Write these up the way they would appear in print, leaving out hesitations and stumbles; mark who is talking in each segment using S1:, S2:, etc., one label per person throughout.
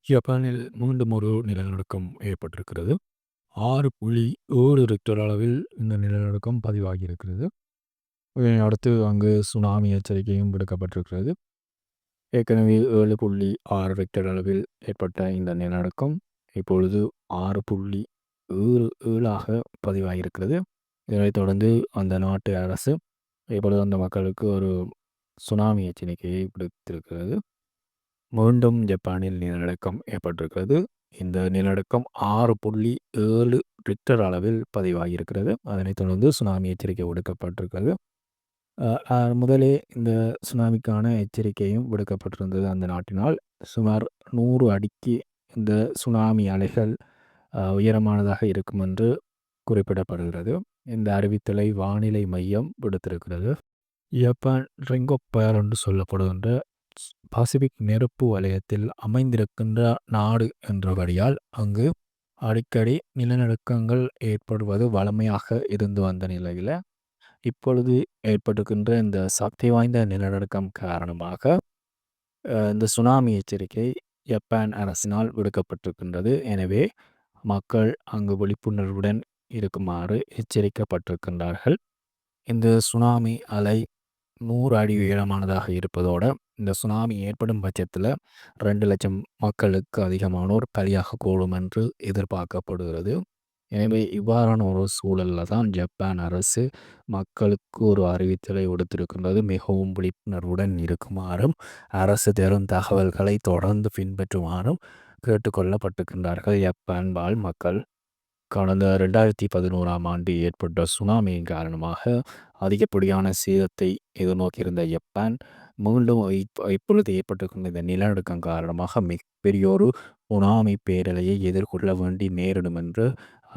S1: ஜப்பானில் மீண்டும் ஒரு நிலநடுக்கம் ஏற்பட்டிருக்கிறது. 6.7 ரிக்டர் அளவில் இந்த நிலநடுக்கம் பதிவாகியிருக்கிறது. இதனை அடுத்து அங்கு சுனாமி எச்சரிக்கையும் விடுக்கப்பட்டிருக்கிறது. ஏற்கனவே 7.6 ரிக்டர் அளவில் ஏற்பட்ட இந்த நிலநடுக்கம் இப்பொழுது 6.7 ஆக பதிவாகியிருக்கிறது. இதனைத் தொடர்ந்து அந்த நாட்டு அரசு இப்பொழுது அந்த மக்களுக்கு ஒரு சுனாமி எச்சரிக்கையை விடுத்திருக்கிறது. மீண்டும் ஜப்பானில் நிலநடுக்கம் ஏற்பட்டிருக்கிறது. இந்த நிலநடுக்கம் 6.7 ரிக்டர் அளவில் பதிவாகியிருக்கிறது. அதனைத் தொடர்ந்து சுனாமி எச்சரிக்கை விடுக்கப்பட்டிருக்கிறது. முதலே இந்த சுனாமிக்கான எச்சரிக்கையும் விடுக்கப்பட்டிருந்தது அந்த நாட்டினால். சுமார் 100 அடிக்கு இந்த சுனாமி அலைகள் உயரமானதாக இருக்கும் என்று குறிப்பிடப்படுகிறது. இந்த அறிவித்தலை வானிலை மையம் விடுத்திருக்கிறது. ஜப்பான் ரிங் ஆஃப் ஃபயர் என்று சொல்லப்படுகின்ற பசிபிக் நெருப்பு வலயத்தில் அமைந்திருக்கின்ற நாடு என்றபடியால் அங்கு அடிக்கடி நிலநடுக்கங்கள் ஏற்படுவது வழமையாக இருந்து வந்த நிலையில் இப்பொழுது ஏற்பட்டிருக்கின்ற இந்த சக்தி வாய்ந்த நிலநடுக்கம் காரணமாக இந்த சுனாமி எச்சரிக்கை ஜப்பான் அரசினால் விடுக்கப்பட்டிருக்கின்றது. எனவே மக்கள் அங்கு விழிப்புணர்வுடன் இருக்குமாறு எச்சரிக்கப்பட்டிருக்கின்றார்கள். இந்த சுனாமி அலை 100 அடி உயரமானதாக இருப்பதோடு இந்த சுனாமி ஏற்படும் பட்சத்தில் 2,00,000 மக்களுக்கு அதிகமானோர் பலியாகக்கூடும் என்று எதிர்பார்க்கப்படுகிறது. எனவே இவ்வாறான ஒரு சூழலில் தான் ஜப்பான் அரசு மக்களுக்கு ஒரு அறிவித்தலை விடுத்திருக்கின்றது. மிகவும் விழிப்புணர்வுடன் இருக்குமாறும் அரசு தரும் தகவல்களை தொடர்ந்து பின்பற்றுமாறும் கேட்டுக்கொள்ளப்பட்டிருக்கின்றார்கள் ஜப்பான் வாழ் மக்கள். கடந்த 2011ஆம் ஆண்டு ஏற்பட்ட சுனாமியின் காரணமாக அதிகப்படியான சேதத்தை எதிர்நோக்கியிருந்த ஜப்பான் மீண்டும் இப்பொழுது ஏற்பட்டிருக்கின்ற இந்த நிலநடுக்கம் காரணமாக மிகப்பெரிய ஒரு சுனாமி பேரலையை எதிர்கொள்ள வேண்டி நேரிடும் என்று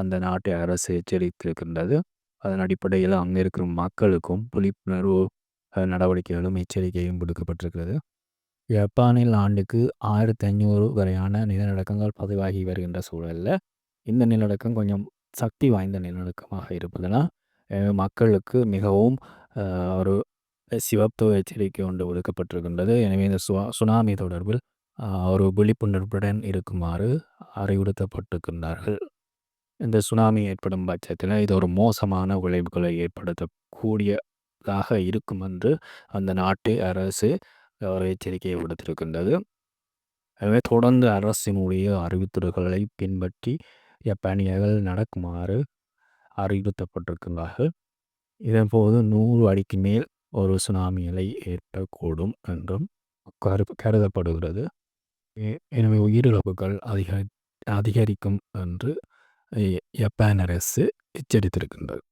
S1: அந்த நாட்டு அரசு எச்சரித்திருக்கின்றது. அதன் அடிப்படையில் அங்கே இருக்கிற மக்களுக்கும் விழிப்புணர்வு நடவடிக்கைகளும் எச்சரிக்கையும் விடுக்கப்பட்டிருக்கிறது. ஜப்பானில் ஆண்டுக்கு 1500 வரையான நிலநடுக்கங்கள் பதிவாகி வருகின்ற சூழலில் இந்த நிலநடுக்கம் கொஞ்சம் சக்தி வாய்ந்த நிலநடுக்கமாக இருப்பதனால் மக்களுக்கு மிகவும் ஒரு சிவப்பு எச்சரிக்கை ஒன்று விடுக்கப்பட்டிருக்கின்றது. எனவே இந்த சுனாமி தொடர்பில் ஒரு விழிப்புணர்வுடன் இருக்குமாறு அறிவுறுத்தப்பட்டிருக்கின்றார்கள். இந்த சுனாமி ஏற்படும் பட்சத்தில் இது ஒரு மோசமான விளைவுகளை ஏற்படுத்தக்கூடியதாக இருக்கும் என்று அந்த நாட்டு அரசு ஒரு எச்சரிக்கையை விடுத்திருக்கின்றது. எனவே தொடர்ந்து அரசினுடைய அறிவித்தல்களை பின்பற்றி ஜப்பானியர்கள் நடக்குமாறு அறிவுறுத்தப்பட்டிருக்கின்றார்கள். இதன்போது 100 அடிக்கு மேல் ஒரு சுனாமி அலை ஏற்படக்கூடும் என்றும் கருதப்படுகிறது. எனவே உயிரிழப்புகள் அதிகரிக்கும் என்று ஜப்பான் அரசு எச்சரித்திருக்கின்றது.